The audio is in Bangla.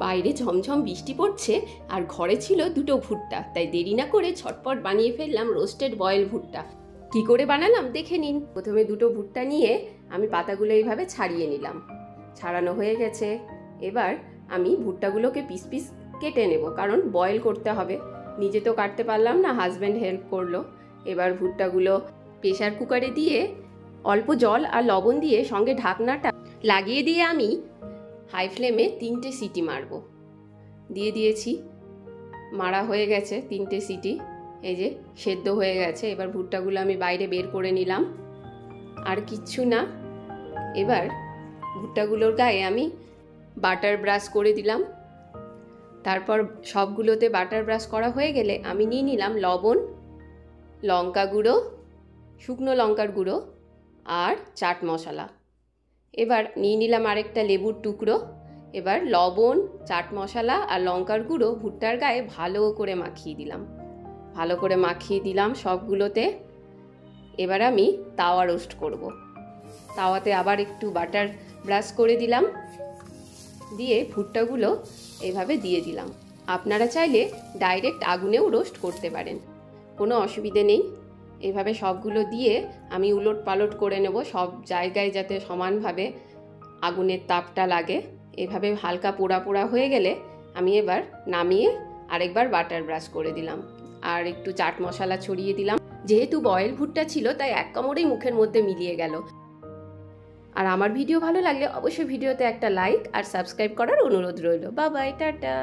বাইরে ঝমঝম বৃষ্টি পড়ছে আর ঘরে ছিল দুটো ভুট্টা, তাই দেরি না করে ঝটপট বানিয়ে ফেললাম রোস্টেড বয়েল ভুট্টা। কি করে বানালাম দেখে নিন। প্রথমে দুটো ভুট্টা নিয়ে আমি পাতাগুলো এইভাবে ছাড়িয়ে নিলাম। ছাড়ানো হয়ে গেছে। এবার আমি ভুট্টাগুলোকে পিস পিস কেটে নেব, কারণ বয়েল করতে হবে। নিজে তো কাটতে পারলাম না, হাজব্যান্ড হেল্প করলো। এবার ভুট্টাগুলো প্রেসার কুকারে দিয়ে অল্প জল আর লবণ দিয়ে সঙ্গে ঢাকনাটা লাগিয়ে দিয়ে আমি হাই ফ্লেমে 3টে সিটি মারব। দিয়ে দিয়েছি, মারা হয়ে গেছে 3টে সিটি। এই যে সেদ্ধ হয়ে গেছে। এবার ভুট্টাগুলো আমি বাইরে বের করে নিলাম। আর কিচ্ছু না। এবার ভুট্টাগুলোর গায়ে আমি বাটার ব্রাশ করে দিলাম। তারপর সবগুলোতে বাটার ব্রাশ করা হয়ে গেলে আমি নিয়ে নিলাম লবণ, লঙ্কা গুঁড়ো, শুকনো লঙ্কার গুঁড়ো আর চাট মশলা। এবার নিয়ে নিলাম আরেকটা লেবুর টুকরো। এবার লবণ, চাট মশলা আর লঙ্কার গুঁড়ো ভুট্টার গায়ে ভালো করে মাখিয়ে দিলাম সবগুলোতে। এবার আমি তাওয়া রোস্ট করব। তাওয়াতে আবার একটু বাটার ব্রাশ করে দিলাম, দিয়ে ভুট্টাগুলো এভাবে দিয়ে দিলাম। আপনারা চাইলে ডাইরেক্ট আগুনেও রোস্ট করতে পারেন, কোনো অসুবিধে নেই। এভাবে সবগুলো দিয়ে আমি উলট পালট করে নেব, সব জায়গায় যাতে সমানভাবে আগুনের তাপটা লাগে। এভাবে হালকা পোড়া পোড়া হয়ে গেলে আমি এবার নামিয়ে আরেকবার বাটার ব্রাশ করে দিলাম আর একটু চাট মশলা ছড়িয়ে দিলাম। যেহেতু বয়েল ভুট্টা ছিল তাই এক কামড়েই মুখের মধ্যে মিলিয়ে গেল। আর আমার ভিডিও ভালো লাগলে অবশ্যই ভিডিওতে একটা লাইক আর সাবস্ক্রাইব করার অনুরোধ রইল। Bye bye, tata.